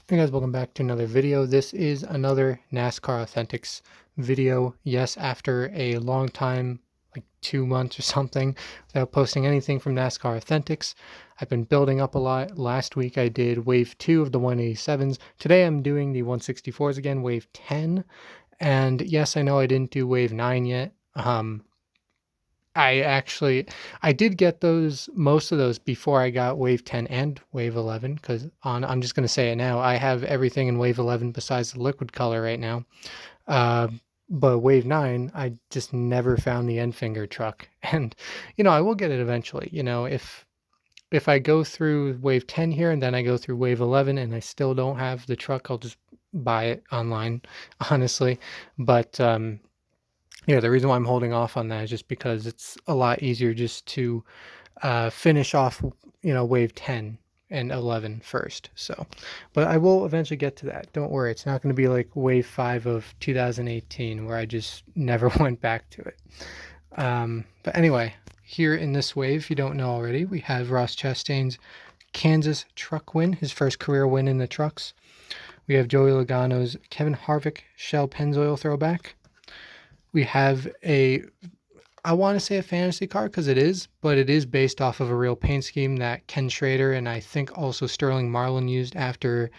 Hey guys, welcome back to another video. This is another NASCAR Authentics video. Yes, after a long time, like 2 months or something, without posting anything from NASCAR Authentics. I've been building up a lot. Last week I did wave 2 of the 187s. Today I'm doing the 164s again, wave 10. And yes, I know I didn't do wave 9 yet. I did get most of those before I got wave 10 and wave 11, because I'm just going to say it now, I have everything in wave 11 besides the liquid color right now. Uh, but wave 9, I just never found the end finger truck. And, I will get it eventually. If I go through wave 10 here and then I go through wave 11 and I still don't have the truck, I'll just buy it online, honestly. But, yeah, the reason why I'm holding off on that is just because it's a lot easier just to finish off, wave 10 and 11 first. So, but I will eventually get to that. Don't worry. It's not going to be like wave 5 of 2018 where I just never went back to it. But anyway, here in this wave, if you don't know already, we have Ross Chastain's Kansas truck win, his first career win in the trucks. We have Joey Logano's Kevin Harvick Shell Pennzoil throwback. We have I want to say a fantasy car because it is, but it is based off of a real paint scheme that Ken Schrader and I think also Sterling Marlin used after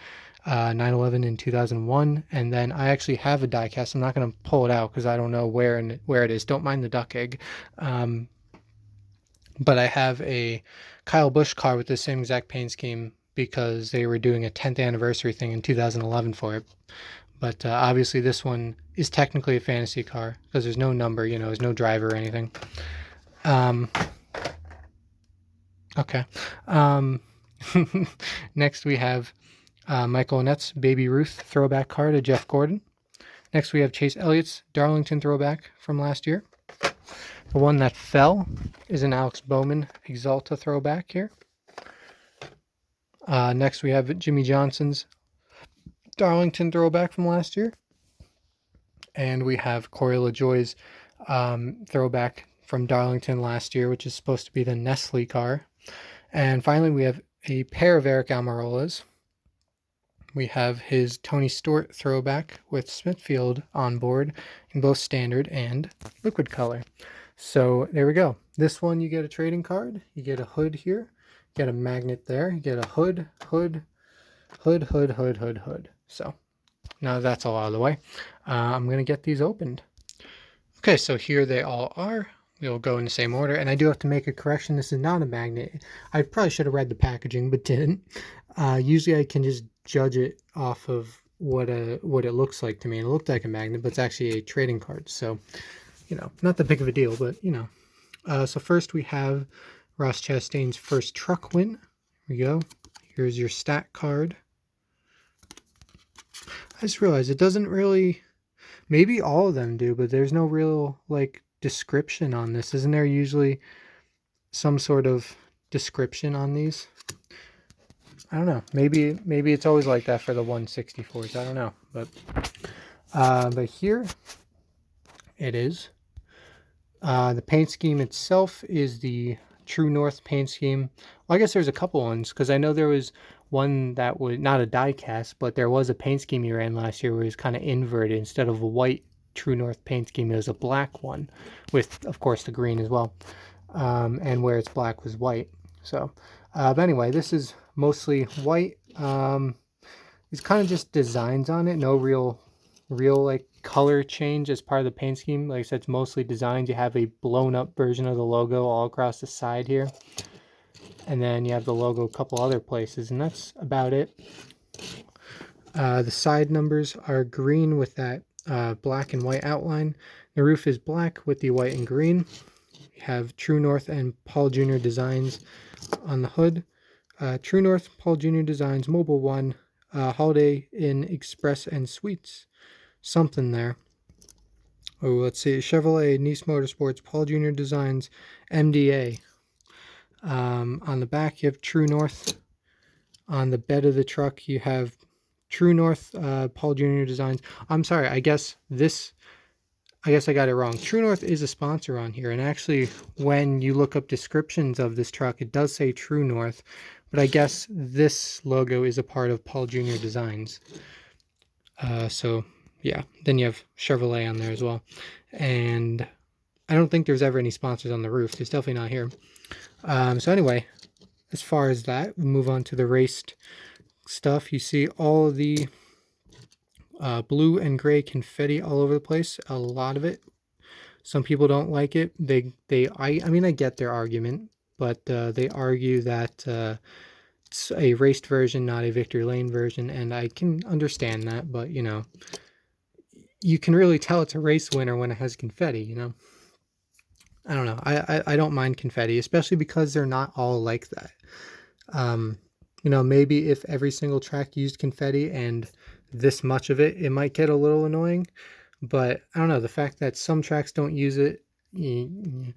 9/11 in 2001. And then I actually have a diecast. I'm not going to pull it out because I don't know where it is. Don't mind the duck egg. But I have a Kyle Busch car with the same exact paint scheme because they were doing a 10th anniversary thing in 2011 for it. But obviously this one is technically a fantasy car because there's no number, there's no driver or anything. Okay. Next we have Michael Annett's Baby Ruth throwback car to Jeff Gordon. Next we have Chase Elliott's Darlington Throwback from last year. The one that fell is an Alex Bowman Axalta throwback here. Next we have Jimmie Johnson's Darlington throwback from last year. And we have Corey LaJoie's throwback from Darlington last year, which is supposed to be the Nestle car. And finally, we have a pair of Aric Almirolas. We have his Tony Stewart throwback with Smithfield on board in both standard and liquid color. So there we go. This one, you get a trading card. You get a hood here. You get a magnet there. You get a hood. So now that's all out of the way. I'm going to get these opened. Okay, so here they all are. We'll go in the same order. And I do have to make a correction. This is not a magnet. I probably should have read the packaging, but didn't. Usually I can just judge it off of what it looks like to me. And it looked like a magnet, but it's actually a trading card. So, not that big of a deal, but, so first we have Ross Chastain's first truck win. Here we go. Here's your stat card. I just realized it doesn't really, maybe all of them do, but there's no real description on this. Isn't there usually some sort of description on these? I don't know. Maybe it's always like that for the 164s. I don't know, but here it is. The paint scheme itself is the TruNorth paint scheme. Well, I guess there's a couple ones because I know there was one that was not a die cast, but there was a paint scheme you ran last year where it was kind of inverted. Instead of a white TruNorth paint scheme, it was a black one with, of course, the green as well. And where it's black was white. So, but anyway, this is mostly white. It's kind of just designs on it. No real color change as part of the paint scheme. Like I said, it's mostly designs. You have a blown up version of the logo all across the side here. And then you have the logo a couple other places, and that's about it. The side numbers are green with that black and white outline. The roof is black with the white and green. You have TruNorth and Paul Jr. Designs on the hood. TruNorth, Paul Jr. Designs, Mobile One, Holiday Inn Express and Suites. Something there. Oh, let's see. Chevrolet, Nice Motorsports, Paul Jr. Designs, MDA. On the back, you have TruNorth. On the bed of the truck, you have TruNorth, Paul Jr. Designs. I'm sorry, I guess I got it wrong. TruNorth is a sponsor on here, and actually, when you look up descriptions of this truck, it does say TruNorth, but I guess this logo is a part of Paul Jr. Designs. So yeah, then you have Chevrolet on there as well. And I don't think there's ever any sponsors on the roof. There's definitely not here. So anyway, as far as that, we move on to the raced stuff. You see all the blue and gray confetti all over the place. A lot of it. Some people don't like it. I mean, I get their argument, but they argue that it's a raced version, not a Victory Lane version, and I can understand that, but, you know, you can really tell it's a race winner when it has confetti, you know? I don't know. I don't mind confetti, especially because they're not all like that. You know, maybe if every single track used confetti and this much of it, it might get a little annoying. But I don't know, the fact that some tracks don't use it, and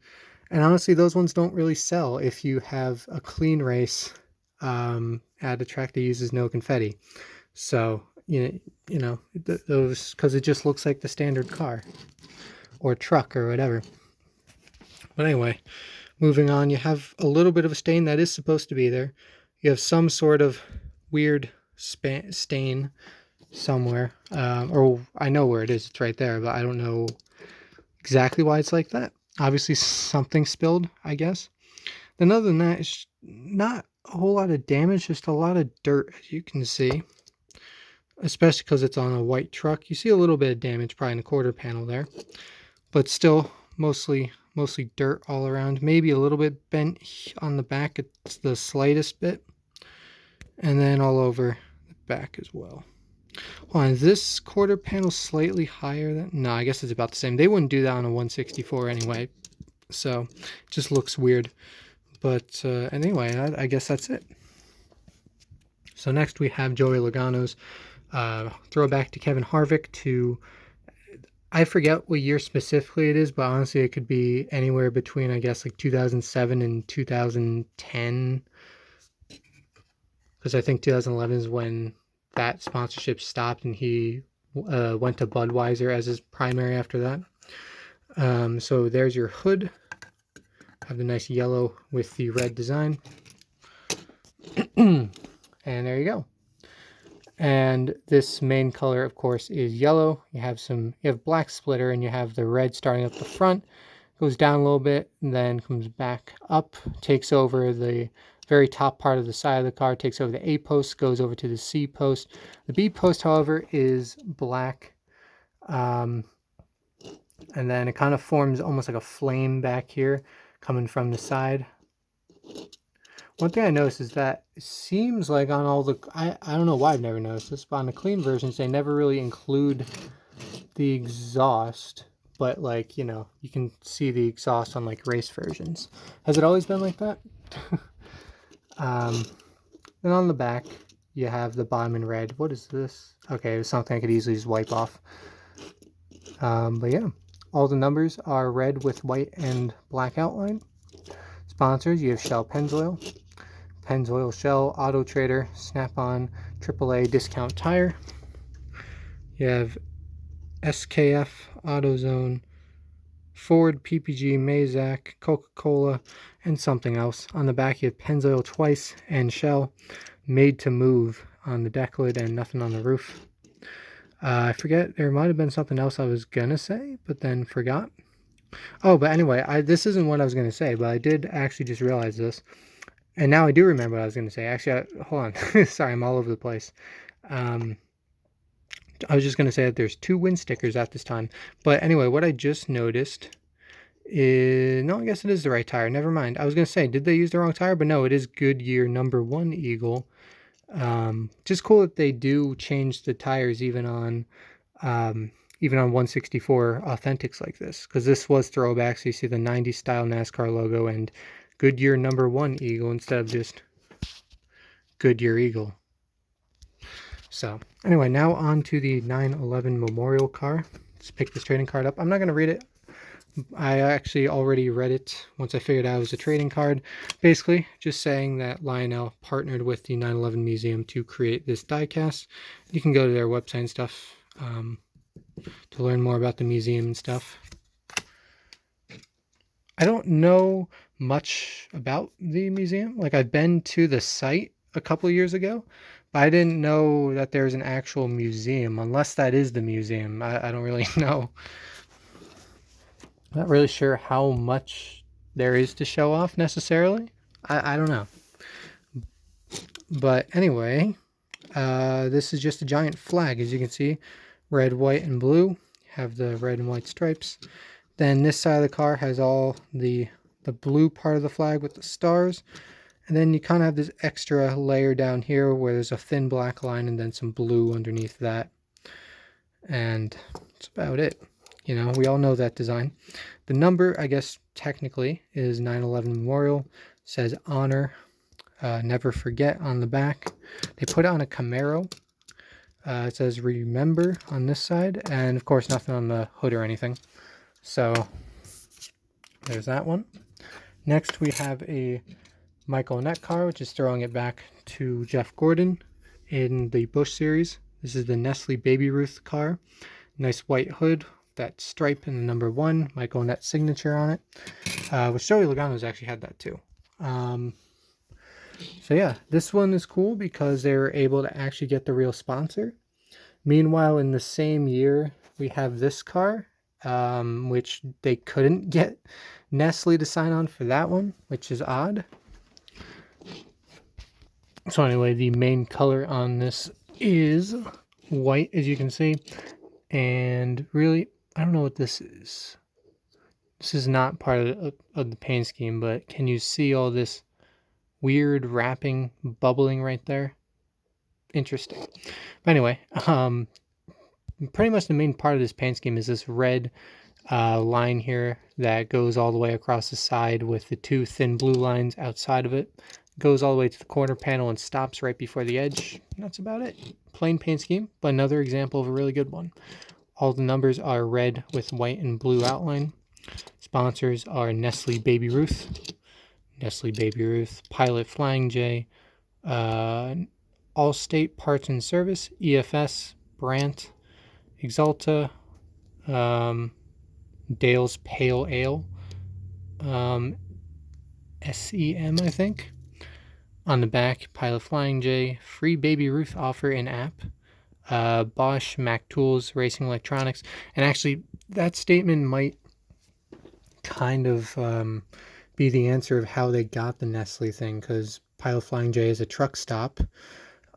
honestly, those ones don't really sell if you have a clean race at a track that uses no confetti. So, those, because it just looks like the standard car or truck or whatever. But anyway, moving on, you have a little bit of a stain that is supposed to be there. You have some sort of weird stain somewhere, or I know where it is, it's right there, but I don't know exactly why it's like that. Obviously something spilled, I guess. Then other than that, it's not a whole lot of damage, just a lot of dirt, as you can see, especially because it's on a white truck. You see a little bit of damage probably in the quarter panel there, but still mostly dirt all around. Maybe a little bit bent on the back, it's the slightest bit, and then all over the back as well. On this quarter panel slightly higher than, no, I guess it's about the same. They wouldn't do that on a 164 anyway, so it just looks weird. But anyway, I guess that's it. So next we have Joey Logano's throwback to Kevin Harvick to, I forget what year specifically it is, but honestly it could be anywhere between, I guess, like 2007 and 2010, because I think 2011 is when that sponsorship stopped and he went to Budweiser as his primary after that. So there's your hood. Have the nice yellow with the red design. And there you go. And this main color, of course, is yellow. You have black splitter, and you have the red starting up the front, goes down a little bit, and then comes back up, takes over the very top part of the side of the car, takes over the A post, goes over to the C post. The B post, however, is black. And then it kind of forms almost like a flame back here coming from the side. One thing I noticed is that it seems like on all the, I don't know why I've never noticed this, but on the clean versions, they never really include the exhaust, but like, you know, you can see the exhaust on like race versions. Has it always been like that? Then on the back, you have the bottom in red. What is this? Okay, it was something I could easily just wipe off. But yeah, all the numbers are red with white and black outline. Sponsors, you have Shell Pennzoil, Pennzoil Shell, Auto Trader, Snap-on, AAA Discount Tire. You have SKF, AutoZone, Ford, PPG, Mazak, Coca-Cola, and something else. On the back, you have Pennzoil twice and Shell, Made to Move on the deck lid and nothing on the roof. I forget, there might have been something else I was going to say, but then forgot. Oh, but anyway, this isn't what I was going to say, but I did actually just realize this. And now I do remember what I was going to say. Actually, hold on. Sorry, I'm all over the place. I was just going to say that there's 2 wind stickers at this time. But anyway, what I just noticed is, no, I guess it is the right tire. Never mind. I was going to say, did they use the wrong tire? But no, it is Goodyear #1 Eagle. Just cool that they do change the tires even on 164 Authentics like this, because this was throwback, so you see the 90s style NASCAR logo and Goodyear #1 Eagle instead of just Goodyear Eagle. So anyway, now on to the 911 Memorial car. Let's pick this trading card up. I'm not going to read it. I actually already read it once I figured out it was a trading card. Basically, just saying that Lionel partnered with the 911 Museum to create this diecast. You can go to their website and stuff to learn more about the museum and stuff. I don't know much about the museum. Like, I've been to the site a couple years ago, but I didn't know that there's an actual museum, unless that is the museum. I don't really know. Not really sure how much there is to show off necessarily. I don't know. But anyway, this is just a giant flag, as you can see. Red, white, and blue. Have the red and white stripes. Then this side of the car has all the blue part of the flag with the stars. And then you kind of have this extra layer down here where there's a thin black line and then some blue underneath that. And that's about it. You know, we all know that design. The number, I guess, technically is 911 Memorial. Says honor, never forget on the back. They put it on a Camaro. It says remember on this side. And, of course, nothing on the hood or anything. So, there's that one. Next, we have a Michael Annett car, which is throwing it back to Jeff Gordon in the Busch series. This is the Nestle Baby Ruth car. Nice white hood, that stripe in the number 1, Michael Annett signature on it. Which Joey Logano's actually had that too. So yeah, this one is cool because they were able to actually get the real sponsor. Meanwhile, in the same year, we have this car, which they couldn't get Nestle to sign on for that one, which is odd. So anyway, the main color on this is white, as you can see. And really, I don't know what this is. This is not part of the paint scheme, but can you see all this weird wrapping bubbling right there? Interesting. But anyway, pretty much the main part of this paint scheme is this red line here that goes all the way across the side with the 2 thin blue lines outside of it. Goes all the way to the corner panel and stops right before the edge. That's about it. Plain paint scheme, but another example of a really good one. All the numbers are red with white and blue outline. Sponsors are Nestle Baby Ruth, Pilot Flying J, Allstate Parts and Service, EFS, Brandt, Axalta, Dale's Pale Ale, SEM, I think. On the back, Pilot Flying J, free Baby Ruth offer in app, Bosch, Mac Tools, Racing Electronics. And actually, that statement might kind of be the answer of how they got the Nestle thing, because Pilot Flying J is a truck stop,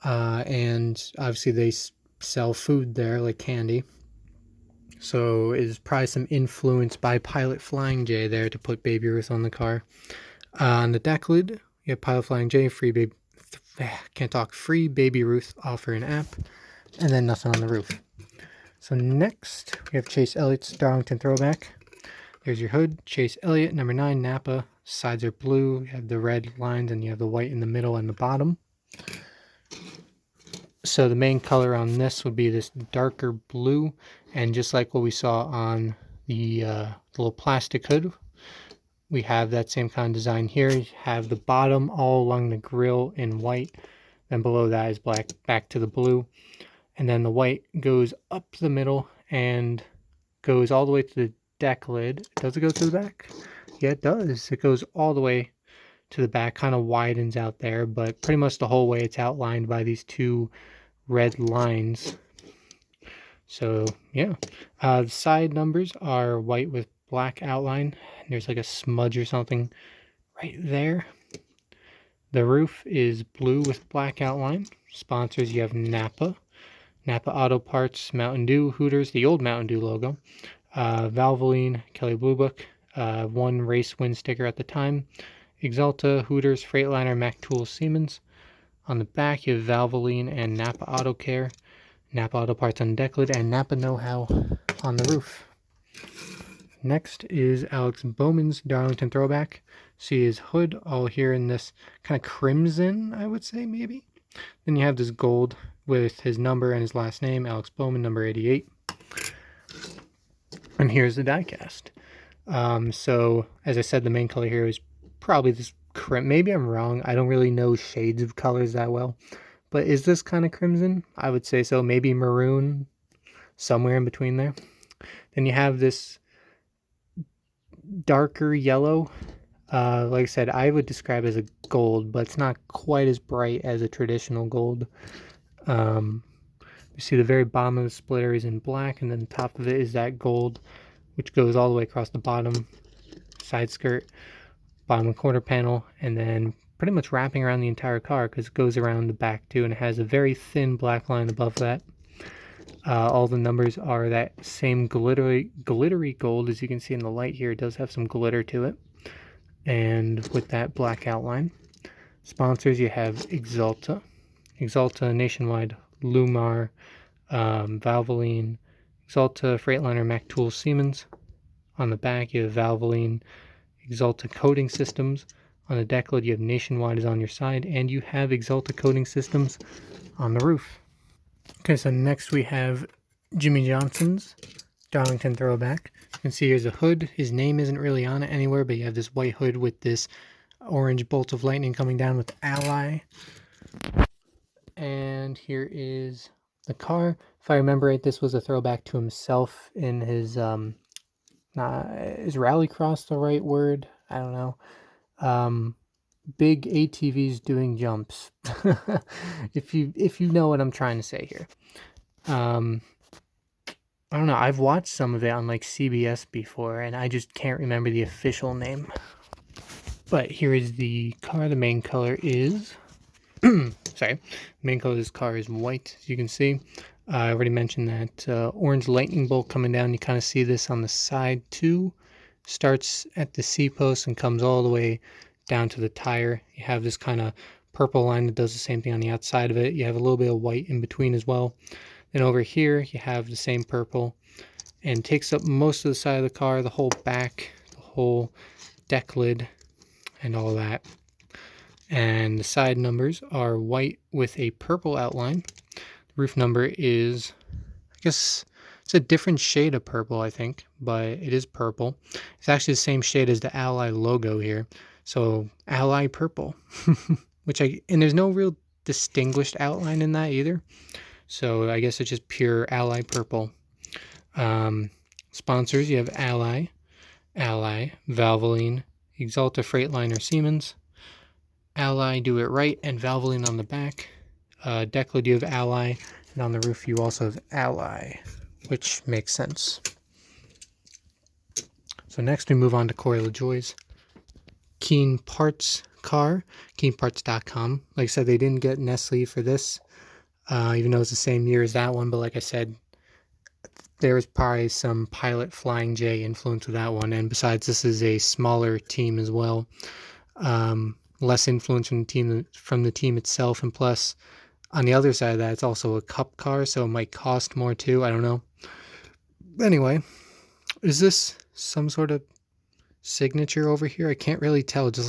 and obviously they sell food there, like candy. So it's probably some influence by Pilot Flying J there to put Baby Ruth on the car. On the deck lid, you have Pilot Flying J, free Baby Ruth offer in app, and then nothing on the roof. So next, we have Chase Elliott's Darlington Throwback. There's your hood, Chase Elliott, number 9, Napa. Sides are blue, you have the red lines, and you have the white in the middle and the bottom. So the main color on this would be this darker blue, and just like what we saw on the little plastic hood, we have that same kind of design here. You have the bottom all along the grill in white, then below that is black, back to the blue, and then the white goes up the middle and goes all the way to the deck lid. Does it go to the back? Yeah, it does. It goes all the way to the back, kind of widens out there, but pretty much the whole way it's outlined by these 2 red lines. So yeah, the side numbers are white with black outline. There's like a smudge or something right there. The roof is blue with black outline. Sponsors, you have Napa Auto Parts, Mountain Dew, Hooters, the old Mountain Dew logo, Valvoline, Kelley Blue Book, 1 race win sticker at the time, Axalta, Hooters, Freightliner, Mac Tools, Siemens. On the back, you have Valvoline and Napa Auto Care, Napa Auto Parts on the deck lid, and Napa Know-How on the roof. Next is Alex Bowman's Darlington Throwback. See his hood all here in this kind of crimson, I would say, maybe. Then you have this gold with his number and his last name, Alex Bowman, number 88. And here's the diecast. So, as I said, the main color here is probably this maybe I'm wrong. I don't really know shades of colors that well. But is this kind of crimson? I would say so. Maybe maroon, somewhere in between there. Then you have this darker yellow Like I said, I would describe it as a gold, but it's not quite as bright as a traditional gold. You see the very bottom of the splitter is in black, and then the top of it is that gold, which goes all the way across the bottom, side skirt, bottom quarter panel, and then pretty much wrapping around the entire car because it goes around the back too, and it has a very thin black line above that. All the numbers are that same glittery gold. As you can see in the light here, it does have some glitter to it, and with that black outline. Sponsors, you have Axalta, Nationwide, Lumar, Valvoline, Axalta, Freightliner, Mack Tool, Siemens. On the back, you have Valvoline, Axalta Coating Systems. On the deck lid, you have Nationwide is on your side, and you have Axalta Coating Systems on the roof. Okay, so next we have Jimmie Johnson's Darlington Throwback. You can see here's a hood. His name isn't really on it anywhere, but you have this white hood with this orange bolt of lightning coming down with Ally. And here is the car. If I remember right, this was a throwback to himself in his is rallycross the right word? I don't know. Big ATVs doing jumps. if you know what I'm trying to say here. I don't know. I've watched some of it on like CBS before, and I just can't remember the official name. But here is the car. The main color is sorry. The main color of this car is white, as you can see. I already mentioned that orange lightning bolt coming down. You kind of see this on the side too. Starts at the C-post and comes all the way down to the tire. You have this kind of purple line that does the same thing on the outside of it. You have a little bit of white in between as well. Then over here, you have the same purple and takes up most of the side of the car, the whole back, the whole deck lid, and all that. And the side numbers are white with a purple outline. The roof number is, I guess, it's a different shade of purple, I think, but it is purple. It's actually the same shade as the Ally logo here. So Ally purple, and there's no real distinguished outline in that either. So I guess it's just pure Ally purple. Sponsors, you have Ally, Valvoline, Axalta Freightliner, Siemens, Ally Do It Right, and Valvoline on the back. Deck lid, you have Ally, and on the roof you also have Ally, which makes sense. So next we move on to Corey LaJoie's Keen Parts car, keenparts.com. Like I said, they didn't get Nestle for this, even though it's the same year as that one, but like I said, there was probably some Pilot Flying J influence with that one, and besides, this is a smaller team as well. Less influence from the team itself, and plus, on the other side of that, it's also a cup car, so it might cost more too. I don't know. Anyway, is this some sort of signature over here? I can't really tell. It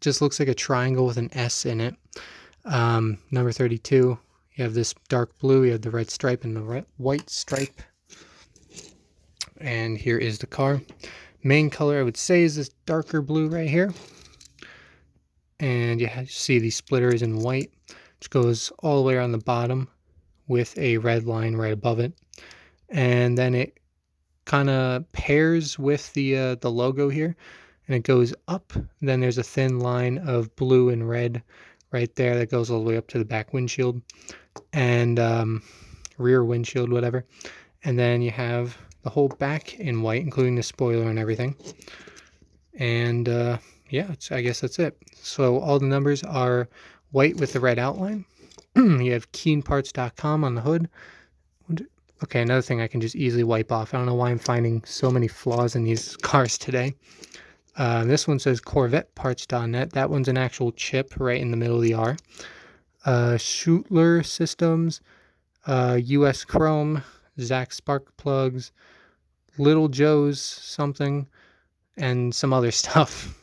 just looks like a triangle with an S in it. Number 32. You have this dark blue. You have the red stripe and the white stripe. And here is the car. Main color I would say is this darker blue right here. And you see the splitters in white, which goes all the way around the bottom with a red line right above it. And then it kind of pairs with the logo here, and it goes up. Then there's a thin line of blue and red right there that goes all the way up to the back windshield and rear windshield, whatever. And then you have the whole back in white, including the spoiler and everything. And yeah, I guess that's it. So all the numbers are white with the red outline. You have keenparts.com on the hood. Okay, another thing I can just easily wipe off. I don't know why I'm finding so many flaws in these cars today. This one says CorvetteParts.net. That one's an actual chip right in the middle of the R. Schuttler Systems, US Chrome, Zach Spark Plugs, Little Joe's something, and some other stuff.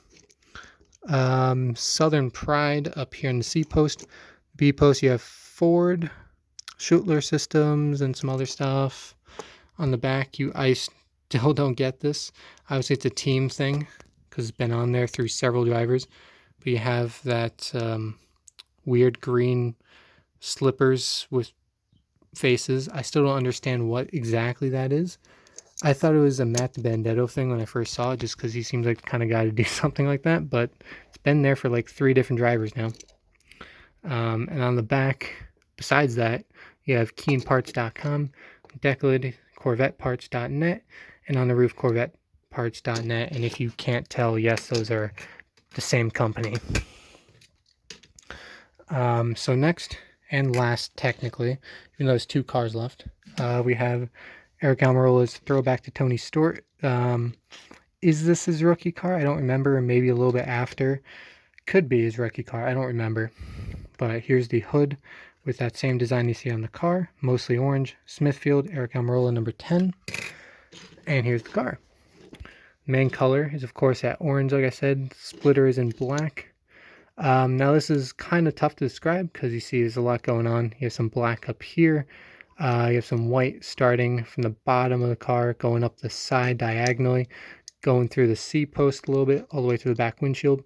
Southern Pride up here in the C post. B post, you have Ford, Schuttler Systems, and some other stuff. On the back, I still don't get this. Obviously, it's a team thing because it's been on there through several drivers. But you have that weird green slippers with faces. I still don't understand what exactly that is. I thought it was a Matt Bandetto thing when I first saw it, just because he seems like the kind of guy to do something like that, but it's been there for like 3 different drivers now. And on the back, besides that, you have KeenParts.com, Decorated CorvetteParts.net, and on the roof, CorvetteParts.net. And if you can't tell, yes, those are the same company. So next and last, technically, even though there's 2 cars left, we have Aric Almirola's throwback to Tony Stewart. Is this his rookie car? I don't remember. Maybe a little bit after. Could be his rookie car. I don't remember. But here's the hood with that same design you see on the car. Mostly orange. Smithfield, Aric Almirola number 10. And here's the car. Main color is, of course, that orange, like I said. Splitter is in black. Now this is kind of tough to describe because you see there's a lot going on. You have some black up here. You have some white starting from the bottom of the car, going up the side diagonally, going through the seat post a little bit, all the way to the back windshield.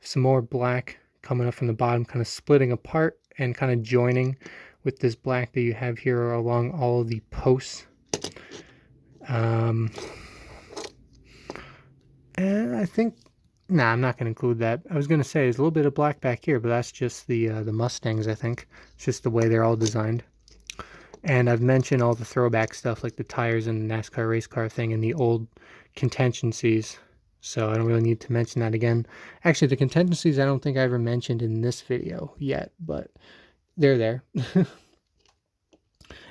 Some more black coming up from the bottom, kind of splitting apart and kind of joining with this black that you have here along all of the posts. And I think, I'm not going to include that. I was going to say there's a little bit of black back here, but that's just the Mustangs, I think. It's just the way they're all designed. And I've mentioned all the throwback stuff like the tires and the NASCAR race car thing and the old contingencies. So I don't really need to mention that again. Actually, the contingencies I don't think I ever mentioned in this video yet, but they're there.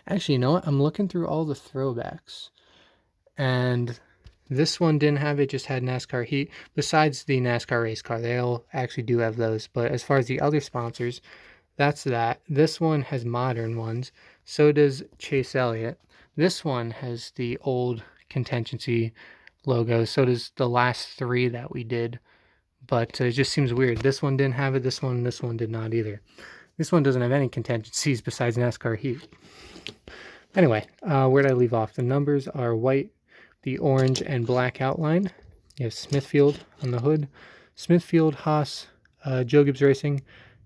Actually, you know what? I'm looking through all the throwbacks. And this one didn't have it, just had NASCAR Heat. Besides the NASCAR race car, they all actually do have those. But as far as the other sponsors, that's that. This one has modern ones. So does Chase Elliott. This one has the old contingency logo. So does the last 3 that we did. But it just seems weird. This one didn't have it. This one did not either. This one doesn't have any contingencies besides NASCAR Heat. Anyway, where did I leave off? The numbers are white, the orange and black outline. You have Smithfield on the hood. Smithfield, Haas, Joe Gibbs Racing,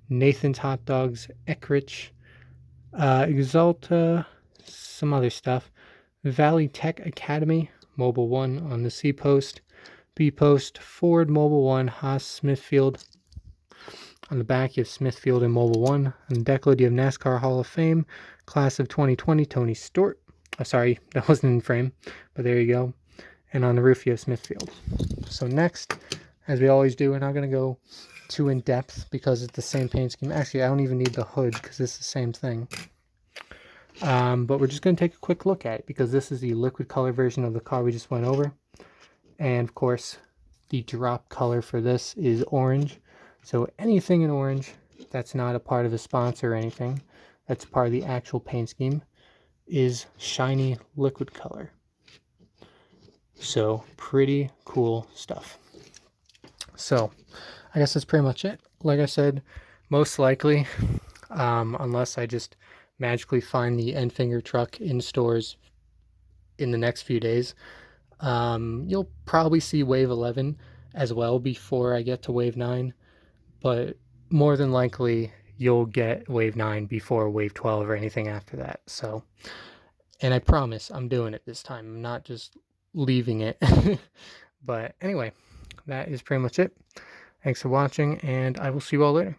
Nathan's Hot Dogs, Eckrich, Axalta, some other stuff. Valley Tech Academy, Mobile 1 on the C post. B post, Ford, Mobile 1, Haas, Smithfield. On the back, you have Smithfield and Mobile 1. On the decklet, you have NASCAR Hall of Fame, Class of 2020, Tony Stewart. Oh, sorry, that wasn't in frame, but there you go. And on the roof, you have Smithfield. So next, as we always do, we're not going to go too in depth because it's the same paint scheme. Actually, I don't even need the hood because it's the same thing. But we're just going to take a quick look at it because this is the liquid color version of the car we just went over. And of course, the drop color for this is orange. So anything in orange that's not a part of a sponsor or anything, that's part of the actual paint scheme, is shiny liquid color. So pretty cool stuff. So I guess that's pretty much it. Like I said, most likely, unless I just magically find the end finger truck in stores in the next few days, you'll probably see Wave 11 as well before I get to Wave 9. But more than likely, you'll get Wave 9 before Wave 12 or anything after that. So, and I promise I'm doing it this time. I'm not just leaving it. But anyway, that is pretty much it. Thanks for watching, and I will see you all later.